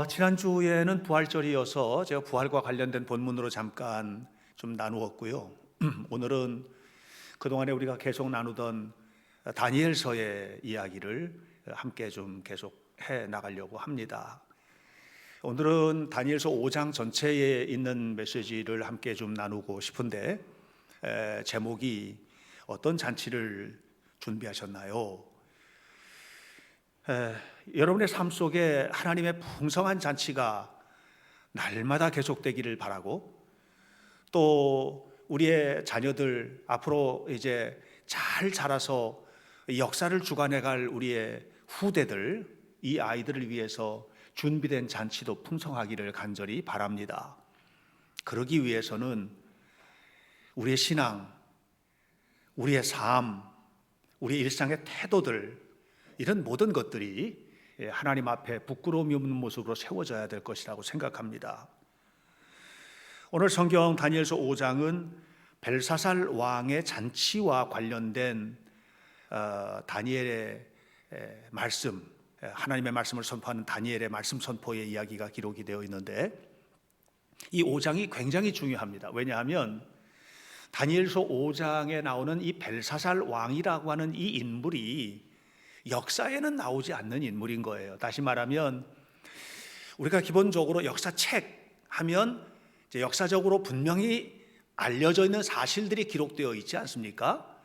지난주에는 부활절이어서 제가 부활과 관련된 본문으로 잠깐 좀 나누었고요. 오늘은 그동안에 우리가 계속 나누던 다니엘서의 이야기를 함께 좀 계속 해 나가려고 합니다. 오늘은 다니엘서 5장 전체에 있는 메시지를 함께 좀 나누고 싶은데 제목이 어떤 잔치를 준비하셨나요? 여러분의 삶 속에 하나님의 풍성한 잔치가 날마다 계속되기를 바라고, 또 우리의 자녀들 앞으로 이제 잘 자라서 역사를 주관해갈 우리의 후대들, 이 아이들을 위해서 준비된 잔치도 풍성하기를 간절히 바랍니다. 그러기 위해서는 우리의 신앙, 우리의 삶, 우리의 일상의 태도들, 이런 모든 것들이 하나님 앞에 부끄러움이 없는 모습으로 세워져야 될 것이라고 생각합니다. 오늘 성경 다니엘서 5장은 벨사살 왕의 잔치와 관련된 다니엘의 말씀, 하나님의 말씀을 선포하는 다니엘의 말씀 선포의 이야기가 기록이 되어 있는데, 이 5장이 굉장히 중요합니다. 왜냐하면 다니엘서 5장에 나오는 이 벨사살 왕이라고 하는 이 인물이 역사에는 나오지 않는 인물인 거예요. 다시 말하면 우리가 기본적으로 역사책 하면 이제 역사적으로 분명히 알려져 있는 사실들이 기록되어 있지 않습니까?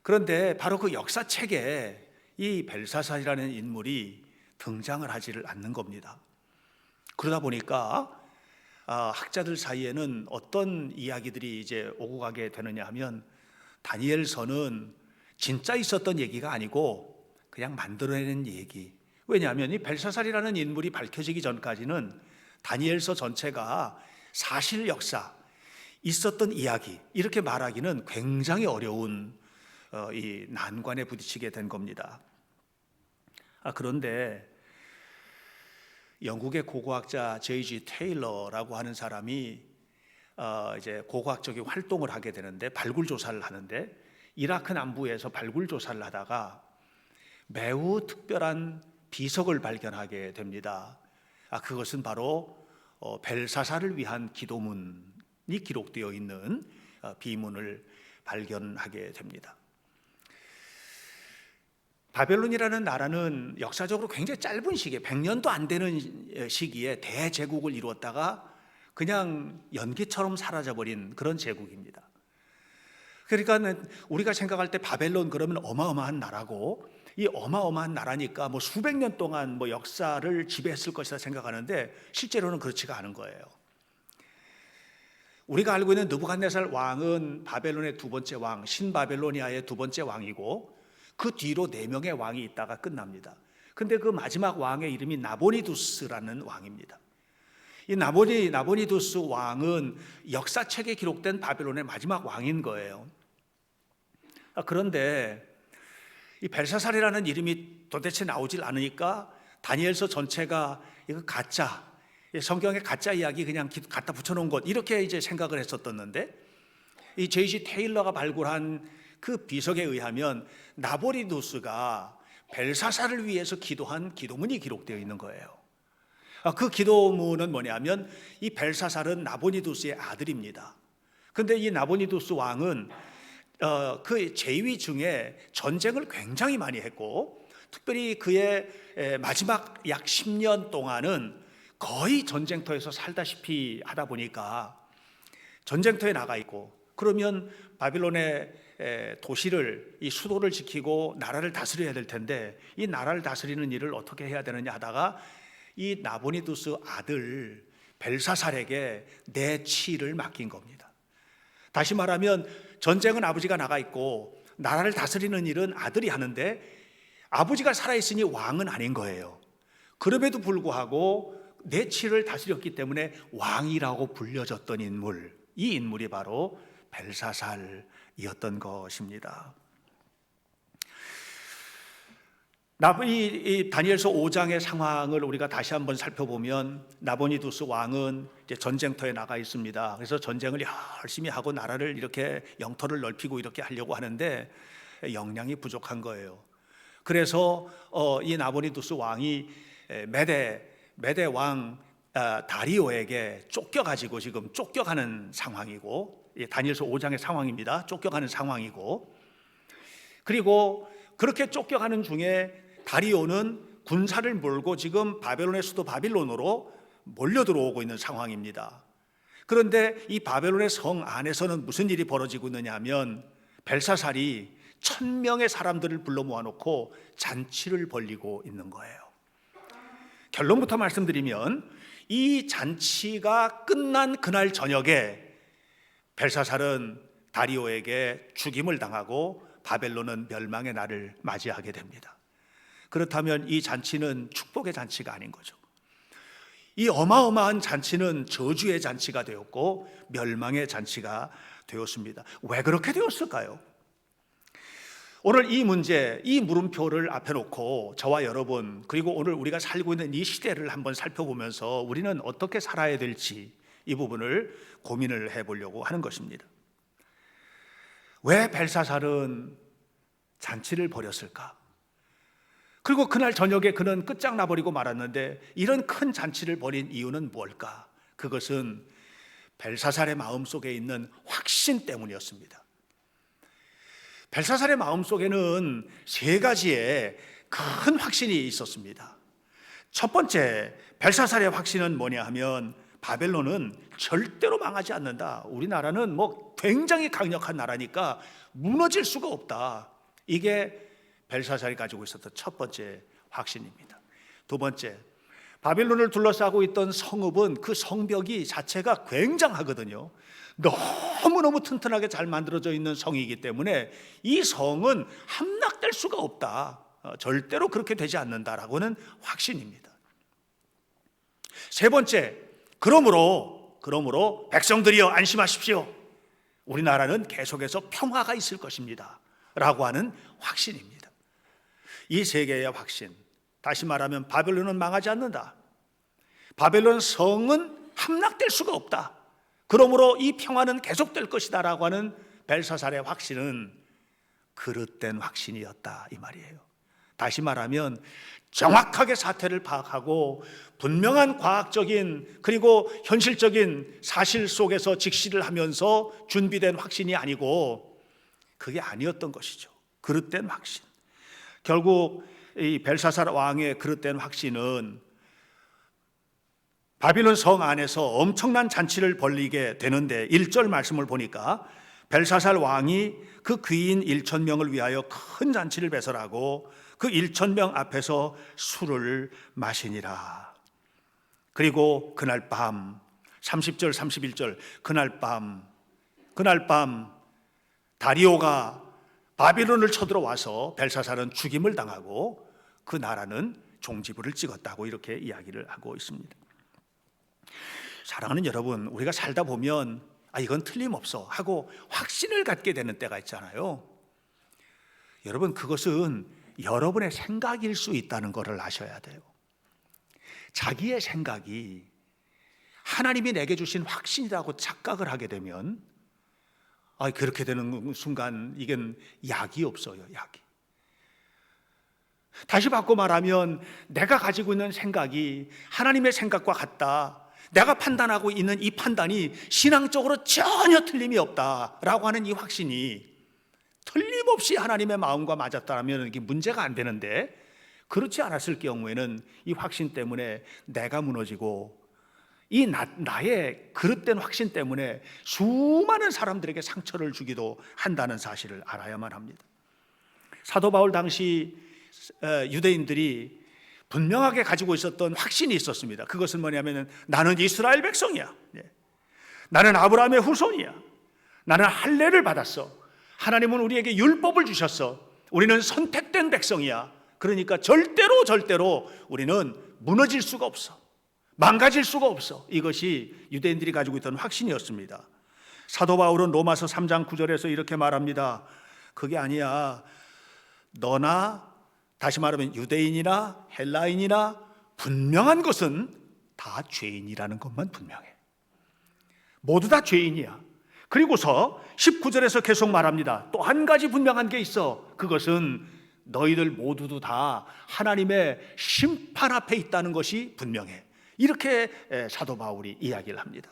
그런데 바로 그 역사책에 이 벨사살이라는 인물이 등장을 하지를 않는 겁니다. 그러다 보니까 학자들 사이에는 어떤 이야기들이 이제 오고 가게 되느냐 하면, 다니엘서는 진짜 있었던 얘기가 아니고 그냥 만들어내는 얘기. 왜냐하면 이 벨사살이라는 인물이 밝혀지기 전까지는 다니엘서 전체가 사실 역사, 있었던 이야기, 이렇게 말하기는 굉장히 어려운 이 난관에 부딪히게 된 겁니다. 그런데 영국의 고고학자 J.G. 테일러라고 하는 사람이 이제 고고학적인 활동을 하게 되는데, 발굴 조사를 하는데, 이라크 남부에서 발굴 조사를 하다가 매우 특별한 비석을 발견하게 됩니다. 그것은 바로 벨사살을 위한 기도문이 기록되어 있는 비문을 발견하게 됩니다. 바벨론이라는 나라는 역사적으로 굉장히 짧은 시기에, 100년도 안 되는 시기에 대제국을 이루었다가 그냥 연기처럼 사라져버린 그런 제국입니다. 그러니까 우리가 생각할 때 바벨론 그러면 어마어마한 나라고, 이 어마어마한 나라니까 뭐 수백 년 동안 뭐 역사를 지배했을 것이라 생각하는데, 실제로는 그렇지가 않은 거예요. 우리가 알고 있는 느부갓네살 왕은 바벨론의 두 번째 왕, 신바벨로니아의 두 번째 왕이고, 그 뒤로 4명의 왕이 있다가 끝납니다. 근데 그 마지막 왕의 이름이 나보니두스라는 왕입니다. 이 나보니두스 왕은 역사책에 기록된 바벨론의 마지막 왕인 거예요. 그런데 이 벨사살이라는 이름이 도대체 나오질 않으니까 다니엘서 전체가 이거 가짜, 성경의 가짜 이야기 그냥 갖다 붙여놓은 것, 이렇게 이제 생각을 했었었는데, 이 J.G. 테일러가 발굴한 그 비석에 의하면 나보니두스가 벨사살을 위해서 기도한 기도문이 기록되어 있는 거예요. 그 기도문은 뭐냐면, 이 벨사살은 나보니두스의 아들입니다. 근데 이 나보니두스 왕은 그 제위 중에 전쟁을 굉장히 많이 했고, 특별히 그의 마지막 약 10년 동안은 거의 전쟁터에서 살다시피 하다 보니까 전쟁터에 나가 있고, 그러면 바빌론의 도시를, 이 수도를 지키고 나라를 다스려야 될 텐데, 이 나라를 다스리는 일을 어떻게 해야 되느냐 하다가 이 나보니두스 아들 벨사살에게 내치를 맡긴 겁니다. 다시 말하면 전쟁은 아버지가 나가 있고 나라를 다스리는 일은 아들이 하는데, 아버지가 살아있으니 왕은 아닌 거예요. 그럼에도 불구하고 내치를 다스렸기 때문에 왕이라고 불려졌던 인물, 이 인물이 바로 벨사살이었던 것입니다. 이 다니엘서 5장의 상황을 우리가 다시 한번 살펴보면, 나보니두스 왕은 이제 전쟁터에 나가 있습니다. 그래서 전쟁을 열심히 하고 나라를 이렇게 영토를 넓히고 이렇게 하려고 하는데 역량이 부족한 거예요. 그래서 이 나보니두스 왕이 메대 메대 왕 다리오에게 쫓겨가지고 지금 쫓겨가는 상황이고, 다니엘서 5장의 상황입니다. 쫓겨가는 상황이고, 그리고 그렇게 쫓겨가는 중에 다리오는 군사를 몰고 지금 바벨론의 수도 바빌론으로 몰려 들어오고 있는 상황입니다. 그런데 이 바벨론의 성 안에서는 무슨 일이 벌어지고 있느냐 하면 벨사살이 1000명의 사람들을 불러 모아놓고 잔치를 벌이고 있는 거예요. 결론부터 말씀드리면 이 잔치가 끝난 그날 저녁에 벨사살은 다리오에게 죽임을 당하고 바벨론은 멸망의 날을 맞이하게 됩니다. 그렇다면 이 잔치는 축복의 잔치가 아닌 거죠. 이 어마어마한 잔치는 저주의 잔치가 되었고 멸망의 잔치가 되었습니다. 왜 그렇게 되었을까요? 오늘 이 문제, 이 물음표를 앞에 놓고 저와 여러분, 그리고 오늘 우리가 살고 있는 이 시대를 한번 살펴보면서 우리는 어떻게 살아야 될지 이 부분을 고민을 해보려고 하는 것입니다. 왜 벨사살은 잔치를 벌였을까? 그리고 그날 저녁에 그는 끝장나버리고 말았는데 이런 큰 잔치를 벌인 이유는 뭘까? 그것은 벨사살의 마음속에 있는 확신 때문이었습니다. 벨사살의 마음속에는 3가지의 큰 확신이 있었습니다. 첫 번째, 벨사살의 확신은 뭐냐 하면 바벨론은 절대로 망하지 않는다. 우리나라는 굉장히 강력한 나라니까 무너질 수가 없다. 이게 벨사살이 가지고 있었던 첫 번째 확신입니다. 두 번째, 바빌론을 둘러싸고 있던 성읍은 그 성벽이 자체가 굉장하거든요. 너무너무 튼튼하게 잘 만들어져 있는 성이기 때문에 이 성은 함락될 수가 없다. 절대로 그렇게 되지 않는다라고는 확신입니다. 세 번째, 그러므로 백성들이여 안심하십시오. 우리나라는 계속해서 평화가 있을 것입니다. 라고 하는 확신입니다. 이 3개의 확신, 다시 말하면 바벨론은 망하지 않는다. 바벨론 성은 함락될 수가 없다. 그러므로 이 평화는 계속될 것이다 라고 하는 벨사살의 확신은 그릇된 확신이었다 이 말이에요. 다시 말하면 정확하게 사태를 파악하고 분명한 과학적인 그리고 현실적인 사실 속에서 직시를 하면서 준비된 확신이 아니고 그게 아니었던 것이죠. 그릇된 확신. 결국 이 벨사살 왕의 그릇된 확신은 바빌론 성 안에서 엄청난 잔치를 벌이게 되는데 1절 말씀을 보니까 벨사살 왕이 그 귀인 1000명을 위하여 큰 잔치를 배설하고 그 1000명 앞에서 술을 마시니라. 그리고 그날 밤 30절 31절 그날 밤 다리오가 바빌론을 쳐들어와서 벨사살은 죽임을 당하고 그 나라는 종지부를 찍었다고 이렇게 이야기를 하고 있습니다. 사랑하는 여러분, 우리가 살다 보면 이건 틀림없어 하고 확신을 갖게 되는 때가 있잖아요. 여러분, 그것은 여러분의 생각일 수 있다는 것을 아셔야 돼요. 자기의 생각이 하나님이 내게 주신 확신이라고 착각을 하게 되면 그렇게 되는 순간 이건 약이 없어요. 약이. 다시 바꿔 말하면 내가 가지고 있는 생각이 하나님의 생각과 같다, 내가 판단하고 있는 이 판단이 신앙적으로 전혀 틀림이 없다라고 하는 이 확신이 틀림없이 하나님의 마음과 맞았다면 이게 문제가 안 되는데, 그렇지 않았을 경우에는 이 확신 때문에 내가 무너지고 이 나의 그릇된 확신 때문에 수많은 사람들에게 상처를 주기도 한다는 사실을 알아야만 합니다. 사도 바울 당시 유대인들이 분명하게 가지고 있었던 확신이 있었습니다. 그것은 뭐냐면 나는 이스라엘 백성이야. 나는 아브라함의 후손이야. 나는 할례를 받았어. 하나님은 우리에게 율법을 주셨어. 우리는 선택된 백성이야. 그러니까 절대로 우리는 무너질 수가 없어. 망가질 수가 없어. 이것이 유대인들이 가지고 있던 확신이었습니다. 사도 바울은 로마서 3장 9절에서 이렇게 말합니다. 그게 아니야. 너나, 다시 말하면 유대인이나 헬라인이나 분명한 것은 다 죄인이라는 것만 분명해. 모두 다 죄인이야. 그리고서 19절에서 계속 말합니다. 또 한 가지 분명한 게 있어. 그것은 너희들 모두도 다 하나님의 심판 앞에 있다는 것이 분명해. 이렇게 사도 바울이 이야기를 합니다.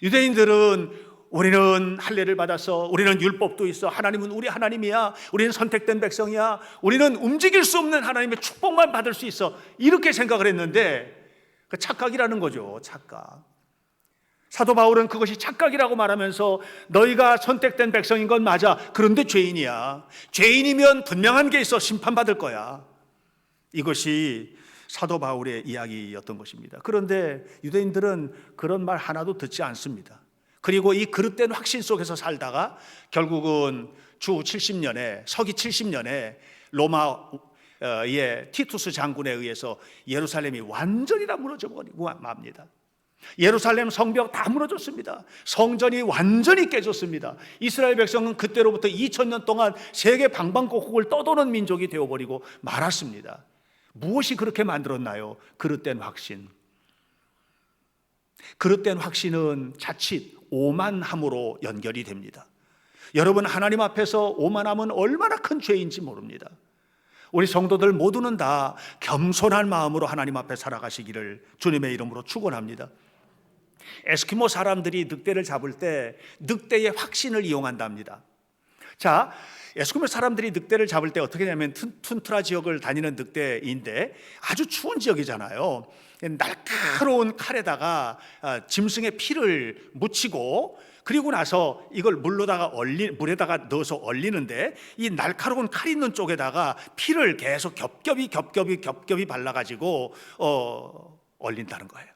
유대인들은 우리는 할례를 받아서, 우리는 율법도 있어, 하나님은 우리 하나님이야, 우리는 선택된 백성이야, 우리는 움직일 수 없는 하나님의 축복만 받을 수 있어, 이렇게 생각을 했는데 그 착각이라는 거죠. 착각. 사도 바울은 그것이 착각이라고 말하면서 너희가 선택된 백성인 건 맞아, 그런데 죄인이야. 죄인이면 분명한 게 있어, 심판받을 거야. 이것이 사도 바울의 이야기였던 것입니다. 그런데 유대인들은 그런 말 하나도 듣지 않습니다. 그리고 이 그릇된 확신 속에서 살다가 결국은 주 70년에, 서기 70년에 로마의 티투스 장군에 의해서 예루살렘이 완전히 다 무너져 버리고 맙니다. 예루살렘 성벽 다 무너졌습니다. 성전이 완전히 깨졌습니다. 이스라엘 백성은 그때로부터 2000년 동안 세계 방방곡곡을 떠도는 민족이 되어버리고 말았습니다. 무엇이 그렇게 만들었나요? 그릇된 확신. 그릇된 확신은 자칫 오만함으로 연결이 됩니다. 여러분, 하나님 앞에서 오만함은 얼마나 큰 죄인지 모릅니다. 우리 성도들 모두는 다 겸손한 마음으로 하나님 앞에 살아가시기를 주님의 이름으로 축원합니다. 에스키모 사람들이 늑대를 잡을 때 늑대의 확신을 이용한답니다. 자, 에스키모 사람들이 늑대를 잡을 때 어떻게 하냐면 툰트라 지역을 다니는 늑대인데 아주 추운 지역이잖아요. 날카로운 칼에다가 짐승의 피를 묻히고 그리고 나서 이걸 물에다가 넣어서 얼리는데 이 날카로운 칼 있는 쪽에다가 피를 계속 겹겹이 발라가지고 얼린다는 거예요.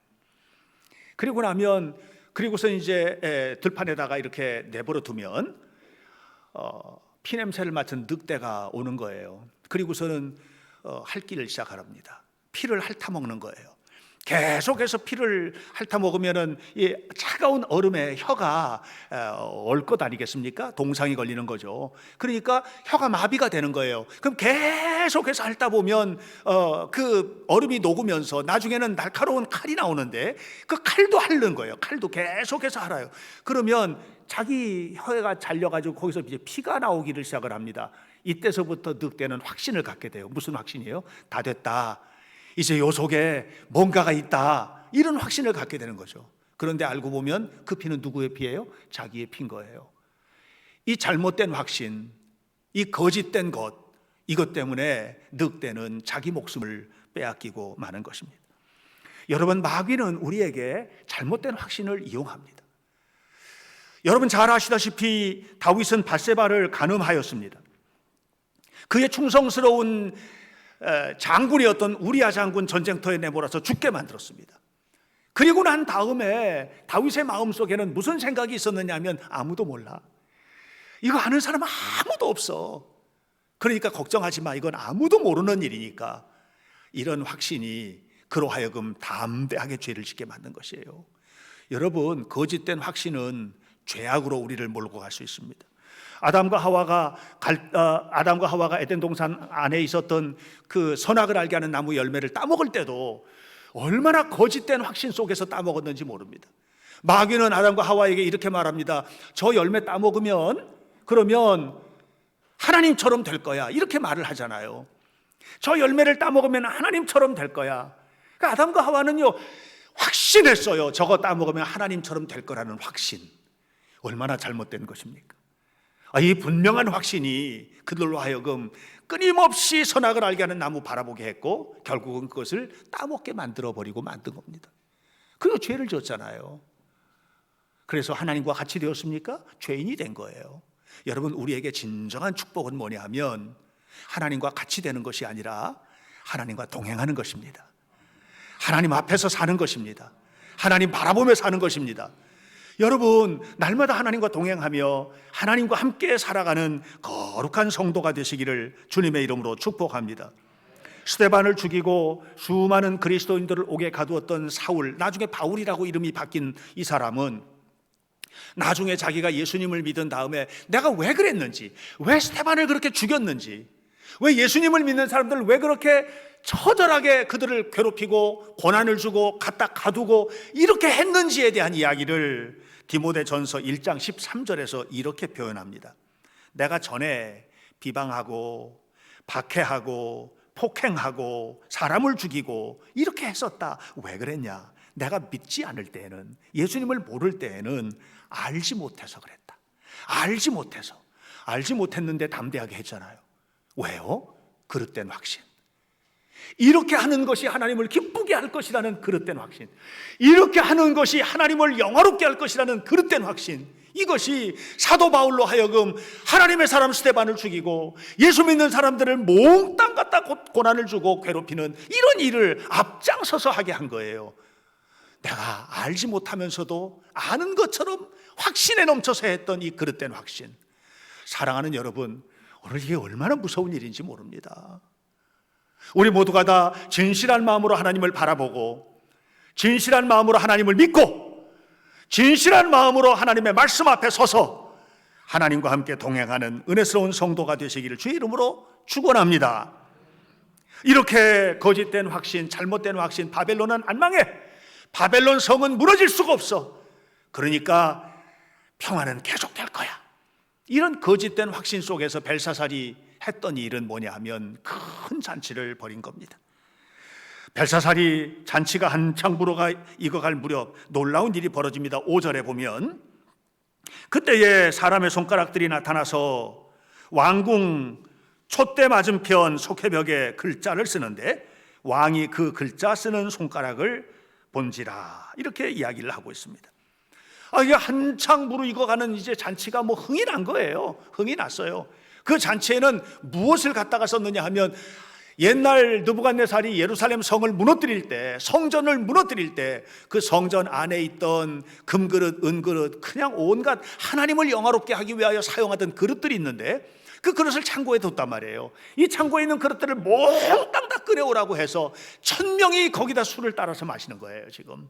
그리고서 이제 들판에다가 이렇게 내버려 두면 피 냄새를 맡은 늑대가 오는 거예요. 그리고서는 핥기를 시작합니다. 피를 핥아먹는 거예요. 계속해서 피를 핥아먹으면은 이 차가운 얼음에 혀가 얼 것 아니겠습니까? 동상이 걸리는 거죠. 그러니까 혀가 마비가 되는 거예요. 그럼 계속해서 핥다 보면 그 얼음이 녹으면서 나중에는 날카로운 칼이 나오는데 그 칼도 핥는 거예요. 칼도 계속해서 핥아요. 그러면 자기 혀가 잘려가지고 거기서 이제 피가 나오기를 시작을 합니다. 이때서부터 늑대는 확신을 갖게 돼요. 무슨 확신이에요? 다 됐다. 이제 요 속에 뭔가가 있다. 이런 확신을 갖게 되는 거죠. 그런데 알고 보면 그 피는 누구의 피예요? 자기의 피인 거예요. 이 잘못된 확신, 이 거짓된 것, 이것 때문에 늑대는 자기 목숨을 빼앗기고 마는 것입니다. 여러분, 마귀는 우리에게 잘못된 확신을 이용합니다. 여러분 잘 아시다시피 다윗은 밧세바를 간음하였습니다. 그의 충성스러운 장군이었던 우리야 장군 전쟁터에 내몰아서 죽게 만들었습니다. 그리고 난 다음에 다윗의 마음속에는 무슨 생각이 있었느냐 하면 아무도 몰라. 이거 아는 사람은 아무도 없어. 그러니까 걱정하지 마. 이건 아무도 모르는 일이니까. 이런 확신이 그로 하여금 담대하게 죄를 짓게 만든 것이에요. 여러분, 거짓된 확신은 죄악으로 우리를 몰고 갈 수 있습니다. 아담과 하와가 에덴 동산 안에 있었던 그 선악을 알게 하는 나무 열매를 따먹을 때도 얼마나 거짓된 확신 속에서 따먹었는지 모릅니다. 마귀는 아담과 하와에게 이렇게 말합니다. 저 열매 따먹으면 그러면 하나님처럼 될 거야. 이렇게 말을 하잖아요. 저 열매를 따먹으면 하나님처럼 될 거야. 그러니까 아담과 하와는요, 확신했어요. 저거 따먹으면 하나님처럼 될 거라는 확신. 얼마나 잘못된 것입니까? 이 분명한 확신이 그들로 하여금 끊임없이 선악을 알게 하는 나무 바라보게 했고 결국은 그것을 따먹게 만들어버리고 만든 겁니다. 그리고 죄를 지었잖아요. 그래서 하나님과 같이 되었습니까? 죄인이 된 거예요. 여러분, 우리에게 진정한 축복은 뭐냐 하면 하나님과 같이 되는 것이 아니라 하나님과 동행하는 것입니다. 하나님 앞에서 사는 것입니다. 하나님 바라보며 사는 것입니다. 여러분, 날마다 하나님과 동행하며 하나님과 함께 살아가는 거룩한 성도가 되시기를 주님의 이름으로 축복합니다. 스데반을 죽이고 수많은 그리스도인들을 옥에 가두었던 사울, 나중에 바울이라고 이름이 바뀐 이 사람은 나중에 자기가 예수님을 믿은 다음에 내가 왜 그랬는지, 왜 스데반을 그렇게 죽였는지, 왜 예수님을 믿는 사람들을 왜 그렇게 처절하게 그들을 괴롭히고 고난을 주고 갖다 가두고 이렇게 했는지에 대한 이야기를 디모데전서 1장 13절에서 이렇게 표현합니다. 내가 전에 비방하고 박해하고 폭행하고 사람을 죽이고 이렇게 했었다. 왜 그랬냐? 내가 믿지 않을 때에는, 예수님을 모를 때에는 알지 못해서 그랬다. 알지 못했는데 담대하게 했잖아요. 왜요? 그릇된 확신. 이렇게 하는 것이 하나님을 기쁘게 할 것이라는 그릇된 확신, 이렇게 하는 것이 하나님을 영화롭게 할 것이라는 그릇된 확신, 이것이 사도 바울로 하여금 하나님의 사람 스데반을 죽이고 예수 믿는 사람들을 몽땅 갖다 고난을 주고 괴롭히는 이런 일을 앞장서서 하게 한 거예요. 내가 알지 못하면서도 아는 것처럼 확신에 넘쳐서 했던 이 그릇된 확신. 사랑하는 여러분, 오늘 이게 얼마나 무서운 일인지 모릅니다. 우리 모두가 다 진실한 마음으로 하나님을 바라보고, 진실한 마음으로 하나님을 믿고, 진실한 마음으로 하나님의 말씀 앞에 서서 하나님과 함께 동행하는 은혜스러운 성도가 되시기를 주의 이름으로 축원합니다. 이렇게 거짓된 확신, 잘못된 확신, 바벨론은 안 망해, 바벨론 성은 무너질 수가 없어, 그러니까 평화는 계속될 거야, 이런 거짓된 확신 속에서 벨사살이 했던 일은 뭐냐 하면 큰 잔치를 벌인 겁니다. 벨사살이 잔치가 한창 불어가 익어갈 무렵 놀라운 일이 벌어집니다. 5절에 보면 그때에 사람의 손가락들이 나타나서 왕궁 촛대 맞은편 속회벽에 글자를 쓰는데 왕이 그 글자 쓰는 손가락을 본지라, 이렇게 이야기를 하고 있습니다. 이게 한창 무르익어가는 이제 잔치가 흥이 난 거예요. 흥이 났어요. 그 잔치에는 무엇을 갖다가 썼느냐 하면, 옛날 느부갓네살이 예루살렘 성을 무너뜨릴 때, 성전을 무너뜨릴 때 그 성전 안에 있던 금그릇, 은그릇, 그냥 온갖 하나님을 영화롭게 하기 위하여 사용하던 그릇들이 있는데 그 그릇을 창고에 뒀단 말이에요. 이 창고에 있는 그릇들을 몽땅 다 끓여오라고 해서 1000명이 거기다 술을 따라서 마시는 거예요. 지금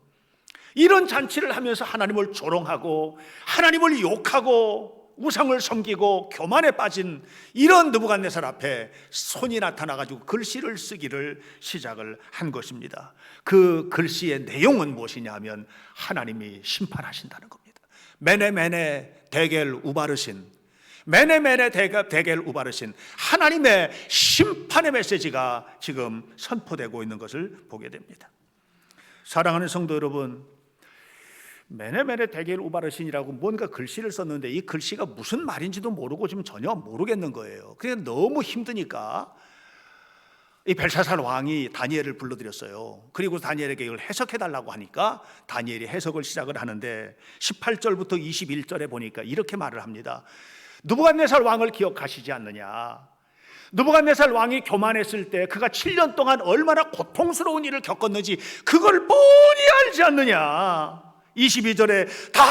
이런 잔치를 하면서 하나님을 조롱하고 하나님을 욕하고 우상을 섬기고 교만에 빠진 이런 느부갓네살 앞에 손이 나타나가지고 글씨를 쓰기를 시작을 한 것입니다. 그 글씨의 내용은 무엇이냐 하면 하나님이 심판하신다는 겁니다. 메네 데겔 우바르신, 메네 데겔 우바르신, 하나님의 심판의 메시지가 지금 선포되고 있는 것을 보게 됩니다. 사랑하는 성도 여러분, 메네 데겔 우바르신이라고 뭔가 글씨를 썼는데 이 글씨가 무슨 말인지도 모르고 지금 전혀 모르겠는 거예요. 그냥 너무 힘드니까 이 벨사살 왕이 다니엘을 불러들였어요. 그리고 다니엘에게 이걸 해석해달라고 하니까 다니엘이 해석을 시작을 하는데 18절부터 21절에 보니까 이렇게 말을 합니다. 느부갓네살 왕을 기억하시지 않느냐? 느부갓네살 왕이 교만했을 때 그가 7년 동안 얼마나 고통스러운 일을 겪었는지 그걸 뻔히 알지 않느냐? 22절에 다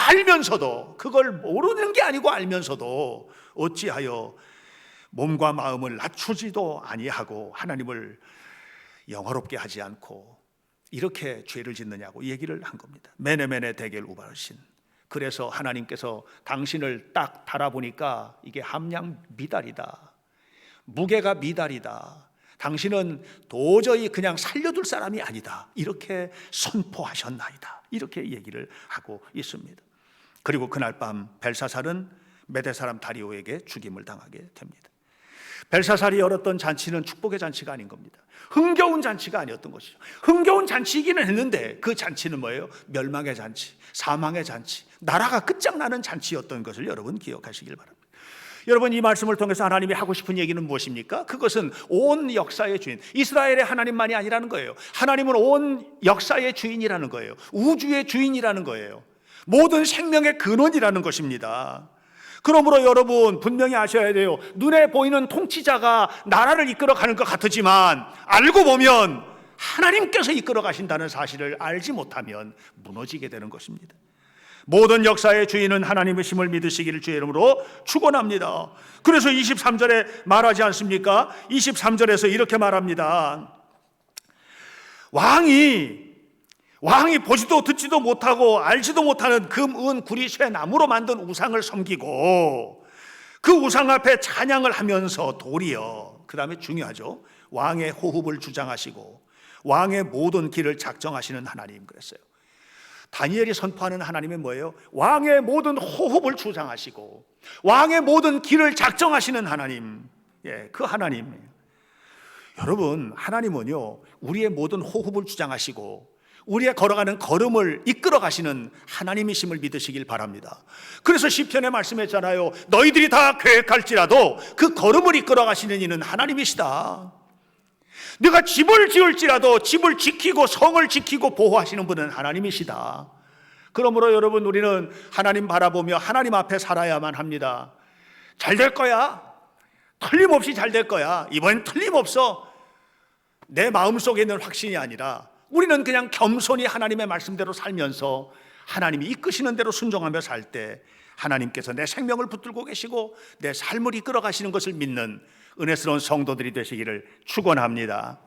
알면서도, 그걸 모르는 게 아니고 알면서도 어찌하여 몸과 마음을 낮추지도 아니하고 하나님을 영화롭게 하지 않고 이렇게 죄를 짓느냐고 얘기를 한 겁니다. 메네 데겔 우바르신. 그래서 하나님께서 당신을 딱 달아보니까 이게 함량 미달이다, 무게가 미달이다, 당신은 도저히 그냥 살려둘 사람이 아니다, 이렇게 선포하셨나이다, 이렇게 얘기를 하고 있습니다. 그리고 그날 밤 벨사살은 메대 사람 다리오에게 죽임을 당하게 됩니다. 벨사살이 열었던 잔치는 축복의 잔치가 아닌 겁니다. 흥겨운 잔치가 아니었던 것이죠. 흥겨운 잔치이기는 했는데 그 잔치는 뭐예요? 멸망의 잔치, 사망의 잔치, 나라가 끝장나는 잔치였던 것을 여러분 기억하시길 바랍니다. 여러분, 이 말씀을 통해서 하나님이 하고 싶은 얘기는 무엇입니까? 그것은 온 역사의 주인, 이스라엘의 하나님만이 아니라는 거예요. 하나님은 온 역사의 주인이라는 거예요. 우주의 주인이라는 거예요. 모든 생명의 근원이라는 것입니다. 그러므로 여러분 분명히 아셔야 돼요. 눈에 보이는 통치자가 나라를 이끌어가는 것 같지만 알고 보면 하나님께서 이끌어 가신다는 사실을 알지 못하면 무너지게 되는 것입니다. 모든 역사의 주인은 하나님이심을 믿으시기를 주의 이름으로 축원합니다. 그래서 23절에 말하지 않습니까? 23절에서 이렇게 말합니다. 왕이 보지도 듣지도 못하고 알지도 못하는 금, 은, 구리, 쇠, 나무로 만든 우상을 섬기고 그 우상 앞에 찬양을 하면서 도리어, 그 다음에 중요하죠, 왕의 호흡을 주장하시고 왕의 모든 길을 작정하시는 하나님. 그랬어요. 다니엘이 선포하는 하나님은 뭐예요? 왕의 모든 호흡을 주장하시고 왕의 모든 길을 작정하시는 하나님. 그 하나님. 여러분, 하나님은요 우리의 모든 호흡을 주장하시고 우리의 걸어가는 걸음을 이끌어 가시는 하나님이심을 믿으시길 바랍니다. 그래서 시편에 말씀했잖아요. 너희들이 다 계획할지라도 그 걸음을 이끌어 가시는 이는 하나님이시다. 네가 집을 지을지라도 집을 지키고 성을 지키고 보호하시는 분은 하나님이시다. 그러므로 여러분, 우리는 하나님 바라보며 하나님 앞에 살아야만 합니다. 잘 될 거야. 틀림없이 잘 될 거야. 이번엔 틀림없어. 내 마음속에 있는 확신이 아니라 우리는 그냥 겸손히 하나님의 말씀대로 살면서 하나님이 이끄시는 대로 순종하며 살 때 하나님께서 내 생명을 붙들고 계시고 내 삶을 이끌어 가시는 것을 믿는 은혜스러운 성도들이 되시기를 축원합니다.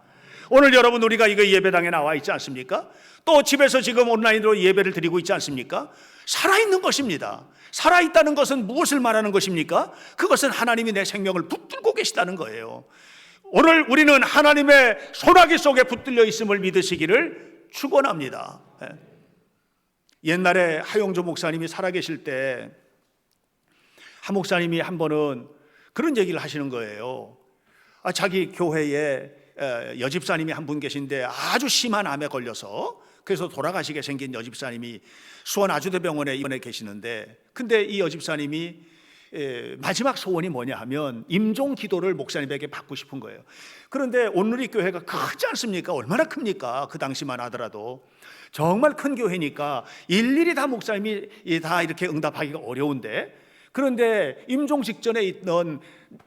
오늘 여러분, 우리가 이거 예배당에 나와 있지 않습니까? 또 집에서 지금 온라인으로 예배를 드리고 있지 않습니까? 살아있는 것입니다. 살아있다는 것은 무엇을 말하는 것입니까? 그것은 하나님이 내 생명을 붙들고 계시다는 거예요. 오늘 우리는 하나님의 소나기 속에 붙들려 있음을 믿으시기를 축원합니다. 옛날에 하용조 목사님이 살아계실 때 한 목사님이 한 번은 그런 얘기를 하시는 거예요. 자기 교회에 여집사님이 한 분 계신데 아주 심한 암에 걸려서 그래서 돌아가시게 생긴 여집사님이 수원 아주대병원에 입원해 계시는데, 근데 이 여집사님이 마지막 소원이 뭐냐 하면 임종 기도를 목사님에게 받고 싶은 거예요. 그런데 온누리 교회가 크지 않습니까? 얼마나 큽니까? 그 당시만 하더라도 정말 큰 교회니까 일일이 다 목사님이 다 이렇게 응답하기가 어려운데, 그런데 임종 직전에 있던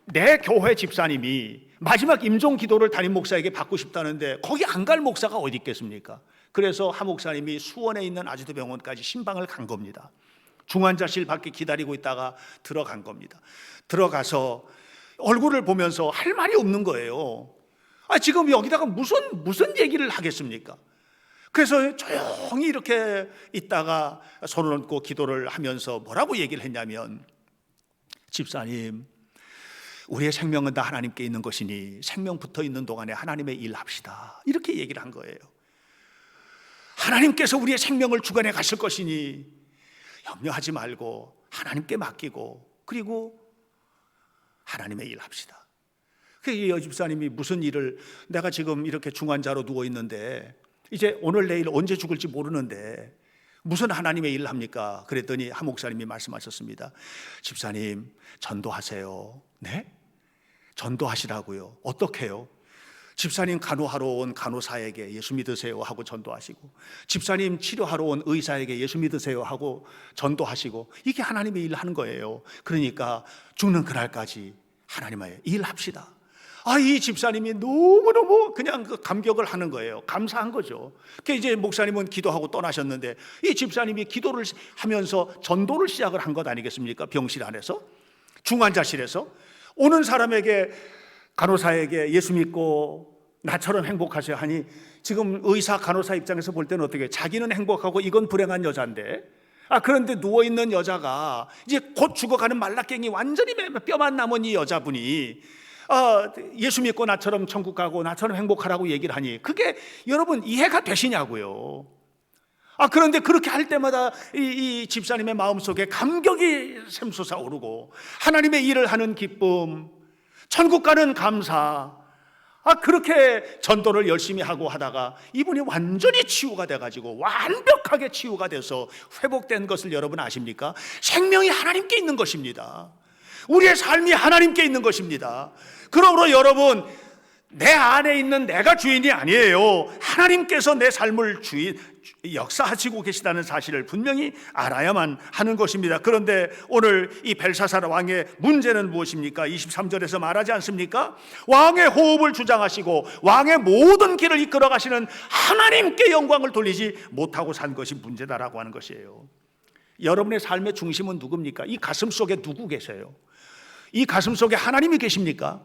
내 교회 집사님이 마지막 임종 기도를 담임 목사에게 받고 싶다는데 거기 안 갈 목사가 어디 있겠습니까? 그래서 하 목사님이 수원에 있는 아주대병원까지 신방을 간 겁니다. 중환자실 밖에 기다리고 있다가 들어간 겁니다. 들어가서 얼굴을 보면서 할 말이 없는 거예요. 지금 여기다가 무슨 얘기를 하겠습니까? 그래서 조용히 이렇게 있다가 손을 얹고 기도를 하면서 뭐라고 얘기를 했냐면, 집사님, 우리의 생명은 다 하나님께 있는 것이니 생명 붙어 있는 동안에 하나님의 일 합시다. 이렇게 얘기를 한 거예요. 하나님께서 우리의 생명을 주관해 가실 것이니 염려하지 말고 하나님께 맡기고 그리고 하나님의 일 합시다. 이 여집사님이 무슨 일을, 내가 지금 이렇게 중환자로 누워 있는데 이제 오늘 내일 언제 죽을지 모르는데 무슨 하나님의 일을 합니까? 그랬더니 한 목사님이 말씀하셨습니다. 집사님, 전도하세요. 네? 전도하시라고요. 어떻게요? 집사님 간호하러 온 간호사에게 예수 믿으세요 하고 전도하시고, 집사님 치료하러 온 의사에게 예수 믿으세요 하고 전도하시고, 이게 하나님의 일을 하는 거예요. 그러니까 죽는 그날까지 하나님의 일 합시다. 이 집사님이 너무너무 그냥 감격을 하는 거예요. 감사한 거죠. 그러니까 이제 목사님은 기도하고 떠나셨는데 이 집사님이 기도를 하면서 전도를 시작을 한 것 아니겠습니까? 병실 안에서, 중환자실에서 오는 사람에게, 간호사에게 예수 믿고 나처럼 행복하세요 하니, 지금 의사 간호사 입장에서 볼 때는 어떻게, 자기는 행복하고 이건 불행한 여자인데, 그런데 누워있는 여자가 이제 곧 죽어가는 말라깽이 완전히 뼈만 남은 이 여자분이 예수 믿고 나처럼 천국 가고 나처럼 행복하라고 얘기를 하니 그게 여러분 이해가 되시냐고요. 그런데 그렇게 할 때마다 이 집사님의 마음속에 감격이 샘솟아 오르고 하나님의 일을 하는 기쁨, 천국 가는 감사, 그렇게 전도를 열심히 하고 하다가 이분이 완전히 치유가 돼가지고 완벽하게 치유가 돼서 회복된 것을 여러분 아십니까? 생명이 하나님께 있는 것입니다. 우리의 삶이 하나님께 있는 것입니다. 그러므로 여러분, 내 안에 있는 내가 주인이 아니에요. 하나님께서 내 삶을 역사하시고 계시다는 사실을 분명히 알아야만 하는 것입니다. 그런데 오늘 이 벨사살 왕의 문제는 무엇입니까? 23절에서 말하지 않습니까? 왕의 호흡을 주장하시고 왕의 모든 길을 이끌어 가시는 하나님께 영광을 돌리지 못하고 산 것이 문제다라고 하는 것이에요. 여러분의 삶의 중심은 누굽니까? 이 가슴 속에 누구 계세요? 이 가슴 속에 하나님이 계십니까?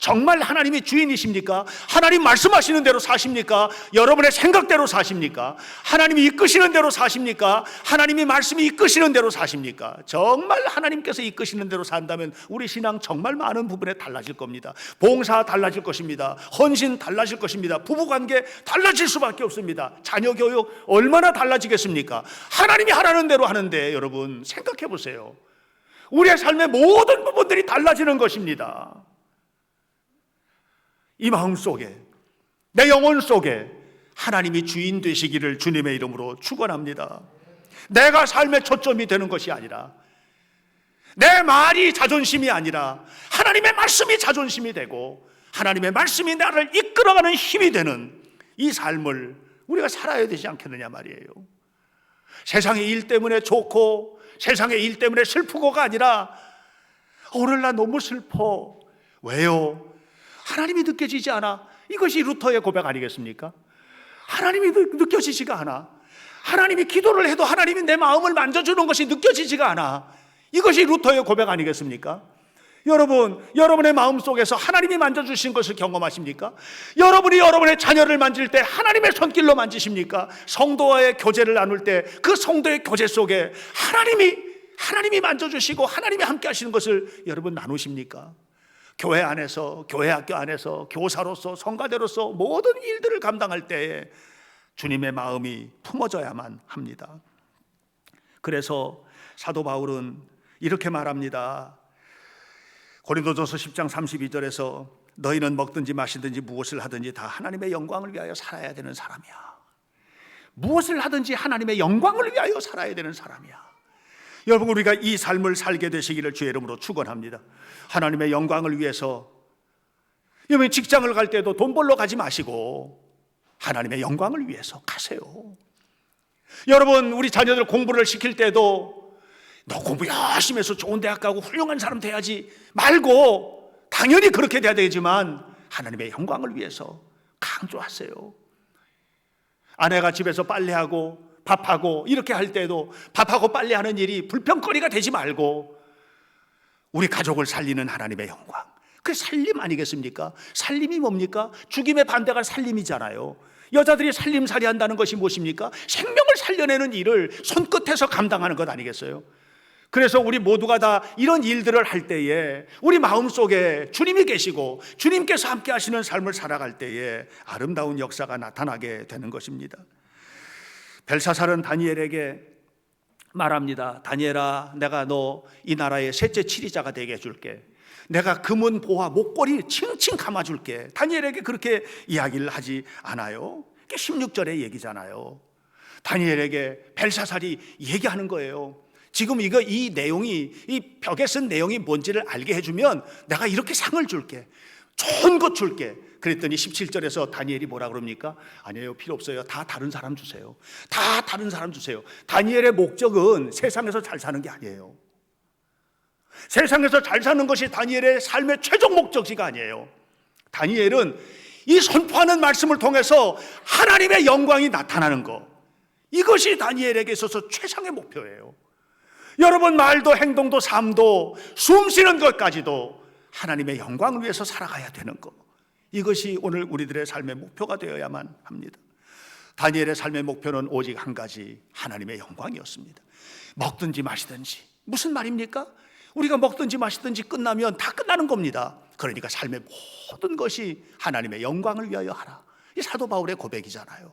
정말 하나님이 주인이십니까? 하나님 말씀하시는 대로 사십니까? 여러분의 생각대로 사십니까? 하나님이 이끄시는 대로 사십니까? 하나님이 말씀이 이끄시는 대로 사십니까? 정말 하나님께서 이끄시는 대로 산다면 우리 신앙 정말 많은 부분에 달라질 겁니다. 봉사 달라질 것입니다. 헌신 달라질 것입니다. 부부관계 달라질 수밖에 없습니다. 자녀 교육 얼마나 달라지겠습니까? 하나님이 하라는 대로 하는데 여러분 생각해 보세요. 우리의 삶의 모든 부분들이 달라지는 것입니다. 이 마음 속에, 내 영혼 속에 하나님이 주인 되시기를 주님의 이름으로 축원합니다. 내가 삶의 초점이 되는 것이 아니라, 내 말이 자존심이 아니라 하나님의 말씀이 자존심이 되고 하나님의 말씀이 나를 이끌어가는 힘이 되는 이 삶을 우리가 살아야 되지 않겠느냐 말이에요. 세상의 일 때문에 좋고 세상의 일 때문에 슬프고가 아니라, 오늘 나 너무 슬퍼. 왜요? 하나님이 느껴지지 않아. 이것이 루터의 고백 아니겠습니까? 하나님이 느껴지지가 않아. 하나님이 기도를 해도 하나님이 내 마음을 만져주는 것이 느껴지지가 않아. 이것이 루터의 고백 아니겠습니까? 여러분, 여러분의 마음속에서 하나님이 만져주신 것을 경험하십니까? 여러분이 여러분의 자녀를 만질 때 하나님의 손길로 만지십니까? 성도와의 교제를 나눌 때 그 성도의 교제 속에 하나님이 만져주시고 하나님이 함께 하시는 것을 여러분 나누십니까? 교회 안에서, 교회 학교 안에서 교사로서, 성가대로서 모든 일들을 감당할 때에 주님의 마음이 품어져야만 합니다. 그래서 사도 바울은 이렇게 말합니다. 고린도전서 10장 32절에서 너희는 먹든지 마시든지 무엇을 하든지 다 하나님의 영광을 위하여 살아야 되는 사람이야. 무엇을 하든지 하나님의 영광을 위하여 살아야 되는 사람이야. 여러분, 우리가 이 삶을 살게 되시기를 주의 이름으로 축원합니다. 하나님의 영광을 위해서, 여러분 직장을 갈 때도 돈 벌러 가지 마시고 하나님의 영광을 위해서 가세요. 여러분, 우리 자녀들 공부를 시킬 때도 너 공부 열심히 해서 좋은 대학 가고 훌륭한 사람 돼야지 말고, 당연히 그렇게 돼야 되지만 하나님의 영광을 위해서 강조하세요. 아내가 집에서 빨래하고 밥하고 이렇게 할 때도 밥하고 빨래하는 일이 불평거리가 되지 말고 우리 가족을 살리는 하나님의 영광, 그게 살림 아니겠습니까? 살림이 뭡니까? 죽임의 반대가 살림이잖아요. 여자들이 살림살이 한다는 것이 무엇입니까? 생명을 살려내는 일을 손끝에서 감당하는 것 아니겠어요? 그래서 우리 모두가 다 이런 일들을 할 때에 우리 마음속에 주님이 계시고 주님께서 함께 하시는 삶을 살아갈 때에 아름다운 역사가 나타나게 되는 것입니다. 벨사살은 다니엘에게 말합니다. 다니엘아, 내가 너 이 나라의 셋째 치리자가 되게 해줄게. 내가 금은 보화 목걸이 칭칭 감아줄게. 다니엘에게 그렇게 이야기를 하지 않아요? 16절의 얘기잖아요. 다니엘에게 벨사살이 얘기하는 거예요. 지금 이 내용이, 이 벽에 쓴 내용이 뭔지를 알게 해주면 내가 이렇게 상을 줄게, 좋은 것 줄게. 그랬더니 17절에서 다니엘이 뭐라 그럽니까? 아니에요, 필요 없어요. 다 다른 사람 주세요. 다 다른 사람 주세요. 다니엘의 목적은 세상에서 잘 사는 게 아니에요. 세상에서 잘 사는 것이 다니엘의 삶의 최종 목적지가 아니에요. 다니엘은 이 선포하는 말씀을 통해서 하나님의 영광이 나타나는 것, 이것이 다니엘에게 있어서 최상의 목표예요. 여러분, 말도 행동도 삶도 숨 쉬는 것까지도 하나님의 영광을 위해서 살아가야 되는 것, 이것이 오늘 우리들의 삶의 목표가 되어야만 합니다. 다니엘의 삶의 목표는 오직 한 가지, 하나님의 영광이었습니다. 먹든지 마시든지, 무슨 말입니까? 우리가 먹든지 마시든지 끝나면 다 끝나는 겁니다. 그러니까 삶의 모든 것이 하나님의 영광을 위하여 하라, 이 사도 바울의 고백이잖아요.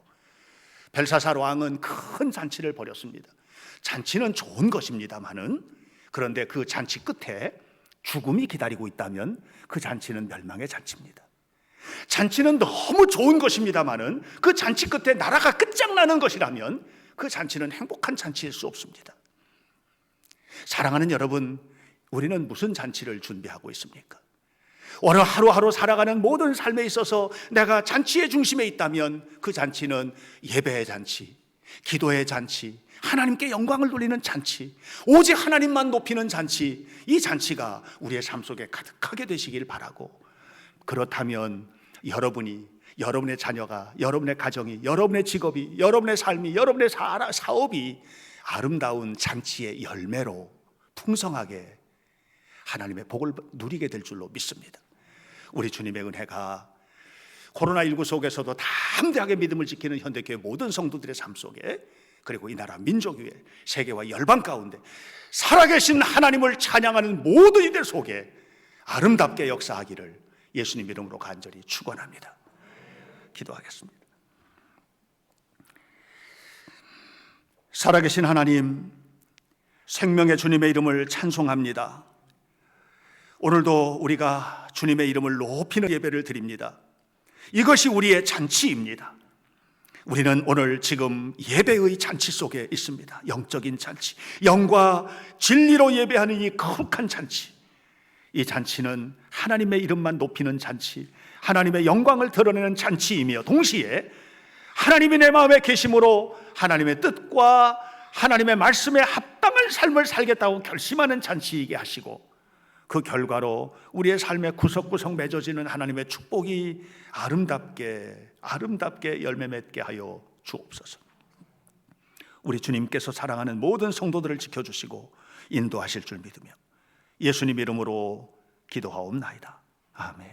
벨사살 왕은 큰 잔치를 벌였습니다. 잔치는 좋은 것입니다마는, 그런데 그 잔치 끝에 죽음이 기다리고 있다면 그 잔치는 멸망의 잔치입니다. 잔치는 너무 좋은 것입니다마는 그 잔치 끝에 나라가 끝장나는 것이라면 그 잔치는 행복한 잔치일 수 없습니다. 사랑하는 여러분, 우리는 무슨 잔치를 준비하고 있습니까? 오늘 하루하루 살아가는 모든 삶에 있어서 내가 잔치의 중심에 있다면 그 잔치는 예배의 잔치, 기도의 잔치, 하나님께 영광을 돌리는 잔치, 오직 하나님만 높이는 잔치, 이 잔치가 우리의 삶 속에 가득하게 되시길 바라고, 그렇다면 여러분이, 여러분의 자녀가, 여러분의 가정이, 여러분의 직업이, 여러분의 삶이, 여러분의 사업이 아름다운 잔치의 열매로 풍성하게 하나님의 복을 누리게 될 줄로 믿습니다. 우리 주님의 은혜가 코로나19 속에서도 담대하게 믿음을 지키는 현대교회 모든 성도들의 삶 속에, 그리고 이 나라 민족 위에, 세계와 열방 가운데 살아계신 하나님을 찬양하는 모든 이들 속에 아름답게 역사하기를 예수님 이름으로 간절히 축원합니다. 기도하겠습니다. 살아계신 하나님, 생명의 주님의 이름을 찬송합니다. 오늘도 우리가 주님의 이름을 높이는 예배를 드립니다. 이것이 우리의 잔치입니다. 우리는 오늘 지금 예배의 잔치 속에 있습니다. 영적인 잔치, 영과 진리로 예배하는 이 거룩한 잔치. 이 잔치는 하나님의 이름만 높이는 잔치, 하나님의 영광을 드러내는 잔치이며 동시에 하나님이 내 마음에 계심으로 하나님의 뜻과 하나님의 말씀에 합당한 삶을 살겠다고 결심하는 잔치이게 하시고, 그 결과로 우리의 삶에 구석구석 맺어지는 하나님의 축복이 아름답게 열매 맺게 하여 주옵소서. 우리 주님께서 사랑하는 모든 성도들을 지켜주시고 인도하실 줄 믿으며 예수님 이름으로 기도하옵나이다. 아멘.